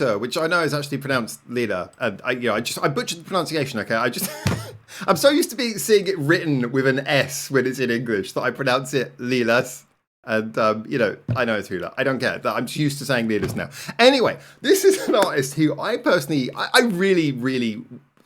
which I know is actually pronounced Lila, and I butchered the pronunciation. Okay, I'm so used to seeing it written with an S when it's in English that I pronounce it Lilas. And I know it's Hula. I don't care. I'm just used to saying Lilas now. Anyway, this is an artist who I personally, I really, really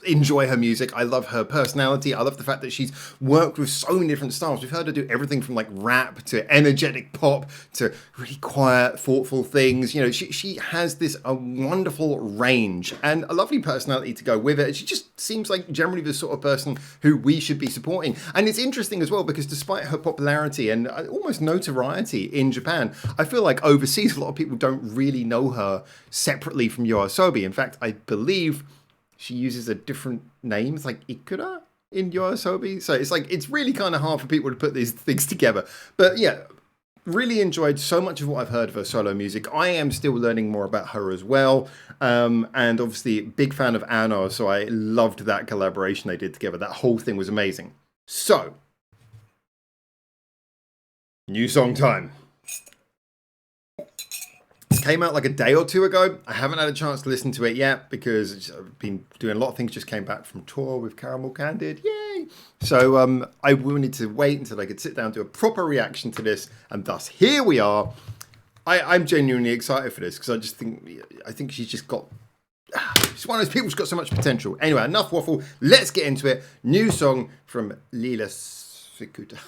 enjoy her music. I love her personality. I love the fact that she's worked with so many different styles. We've heard her do everything from like rap to energetic pop to really quiet, thoughtful things. She has this a wonderful range and a lovely personality to go with it. She just seems like generally the sort of person who we should be supporting. And it's interesting as well because despite her popularity and almost notoriety in Japan, I feel like overseas a lot of people don't really know her separately from Yoasobi. In fact, I believe she uses a different name. It's like Ikuta in Yoasobi. So it's really kind of hard for people to put these things together. But yeah, really enjoyed so much of what I've heard of her solo music. I am still learning more about her as well. And obviously big fan of Anno. So I loved that collaboration they did together. That whole thing was amazing. So, new song time. Came out like a day or two ago. I haven't had a chance to listen to it yet because I've been doing a lot of things. Just came back from tour with Candid. Yay! So I wanted to wait until I could sit down and do a proper reaction to this, and thus here we are. I'm genuinely excited for this because I think she's just got. She's one of those people who's got so much potential. Anyway, enough waffle. Let's get into it. New song from Lilas. Ikuta.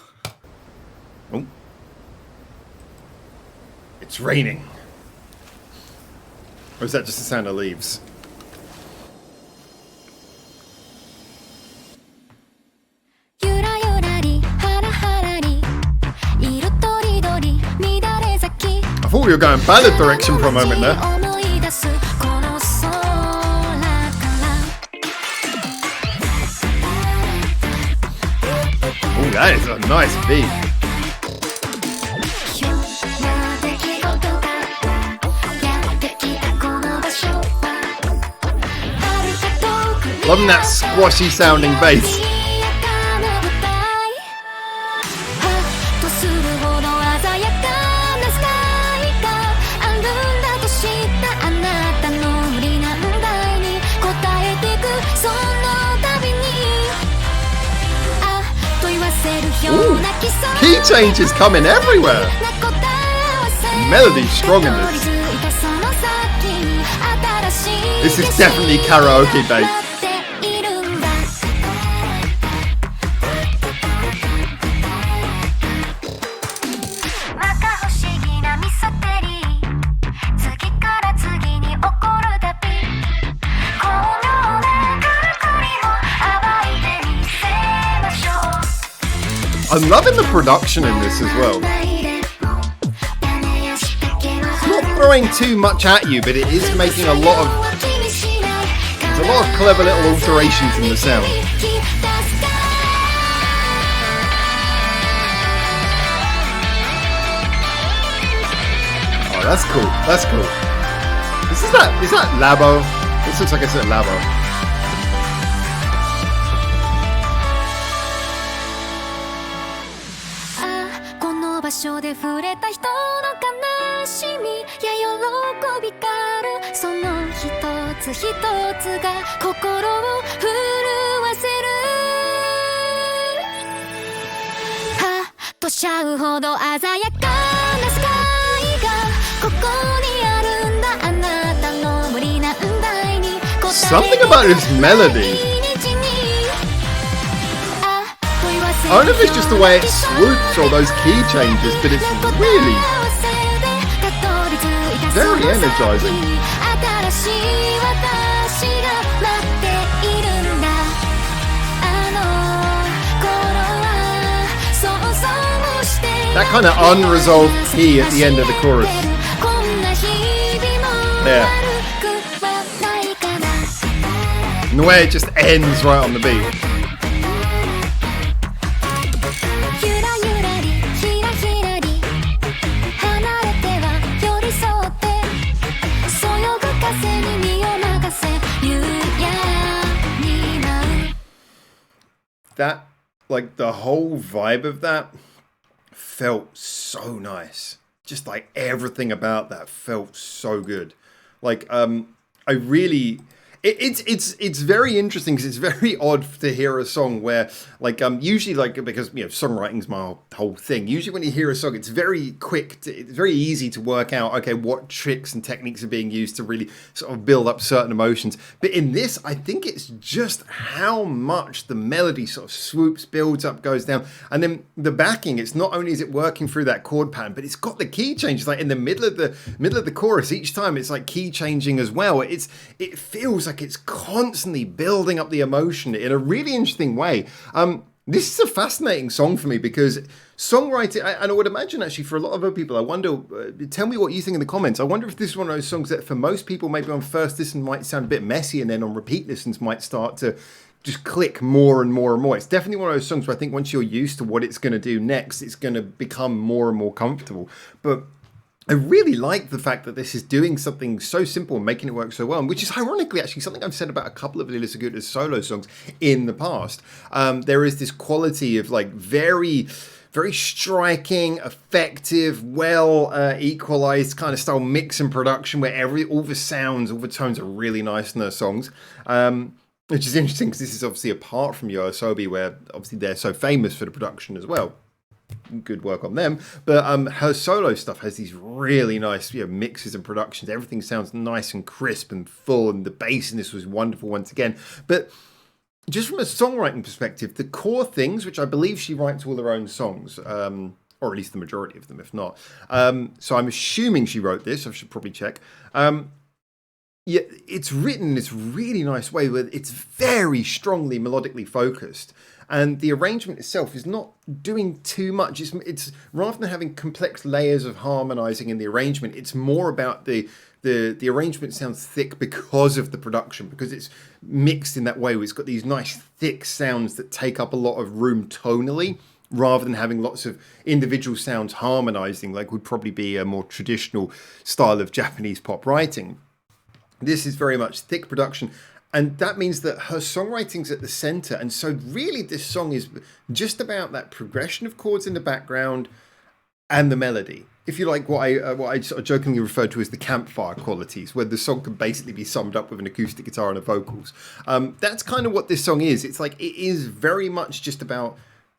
Oh, it's raining. Or is that just the sound of leaves? I thought we were going ballad direction for a moment there. Oh, that is a nice beat. Loving that squashy sounding bass. Ooh, key changes coming everywhere. Melody's strong in this. This is definitely karaoke bass. I'm loving the production in this as well. It's not throwing too much at you, but it is making a lot of... There's a lot of clever little alterations in the sound. Oh, that's cool. That's cool. Is that Labo? This looks like it's at Labo. Something about this melody. I don't know if it's just the way it swoops or those key changes, but it's really very energizing. That kind of unresolved key at the end of the chorus. There. And the way it just ends right on the beat. That, like, the whole vibe of that felt so nice. Just like everything about that felt so good. Like, I really, it's very interesting because it's very odd to hear a song where like usually like because songwriting's my whole thing. Usually when you hear a song, it's very quick, it's very easy to work out okay what tricks and techniques are being used to really sort of build up certain emotions. But in this, I think it's just how much the melody sort of swoops, builds up, goes down, and then the backing. It's not only is it working through that chord pattern, but it's got the key changes like in the middle of the chorus. Each time it's like key changing as well. It feels like it's constantly building up the emotion in a really interesting way. This is a fascinating song for me because songwriting, and I would imagine actually for a lot of other people, I wonder, tell me what you think in the comments. I wonder if this is one of those songs that for most people, maybe on first listen might sound a bit messy and then on repeat listens might start to just click more and more and more. It's definitely one of those songs where I think once you're used to what it's going to do next, it's going to become more and more comfortable. But I really like the fact that this is doing something so simple and making it work so well, which is ironically actually something I've said about a couple of Lilas Ikuta's solo songs in the past. There is this quality of like very, very striking, effective, well equalized kind of style mix and production where all the sounds, all the tones are really nice in their songs. Which is interesting because this is obviously apart from Yoasobi, where obviously they're so famous for the production as well. Good work on them, but her solo stuff has these really nice mixes and productions. Everything sounds nice and crisp and full, and the bass in this was wonderful once again. But just from a songwriting perspective, the core things, which I believe she writes all her own songs, or at least the majority of them, if not. So I'm assuming she wrote this. I should probably check. Yeah, it's written in this really nice way where it's very strongly melodically focused. And the arrangement itself is not doing too much. It's rather than having complex layers of harmonizing in the arrangement, it's more about the arrangement sounds thick because of the production, because it's mixed in that way where it's got these nice thick sounds that take up a lot of room tonally, rather than having lots of individual sounds harmonizing like would probably be a more traditional style of Japanese pop writing. This is very much thick production. And that means that her songwriting's at the center. And so really this song is just about that progression of chords in the background and the melody. If you like what I sort of jokingly refer to as the campfire qualities, where the song can basically be summed up with an acoustic guitar and the vocals. That's kind of what this song is. It's like it is very much just about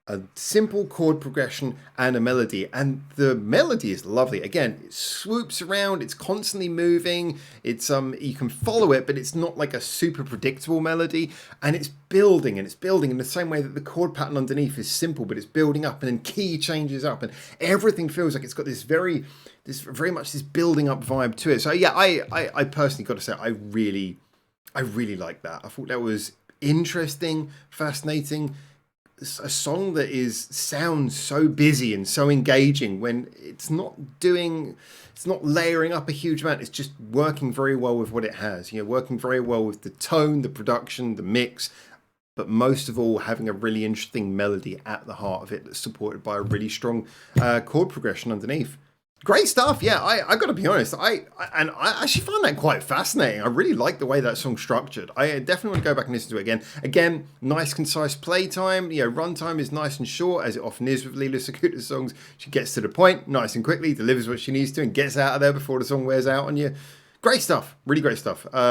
a simple chord progression and a melody, and the melody is lovely. Again, it swoops around, it's constantly moving, it's you can follow it, but it's not like a super predictable melody, and it's building in the same way that the chord pattern underneath is simple, but it's building up, and then key changes up, and everything feels like it's got this very much this building up vibe to it. So yeah, I personally got to say I really like that. I thought that was interesting, fascinating. A song that sounds so busy and so engaging when it's not layering up a huge amount. It's just working very well with what it has, working very well with the tone, the production, the mix, but most of all having a really interesting melody at the heart of it that's supported by a really strong chord progression underneath. Great stuff. Yeah, I got to be honest. I actually found that quite fascinating. I really like the way that song's structured. I definitely want to go back and listen to it again. Again, nice concise playtime. Runtime is nice and short, as it often is with Lilas Ikuta's songs. She gets to the point nice and quickly, delivers what she needs to, and gets out of there before the song wears out on you. Great stuff. Really great stuff. I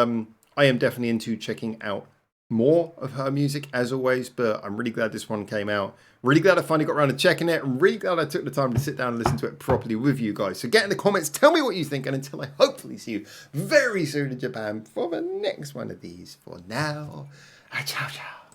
am definitely into checking out more of her music as always, but I'm really glad this one came out. Really glad I finally got around to checking it. I'm really glad I took the time to sit down and listen to it properly with you guys. So get in the comments, tell me what you think, and until I hopefully see you very soon in Japan for the next one of these, for now, ciao ciao.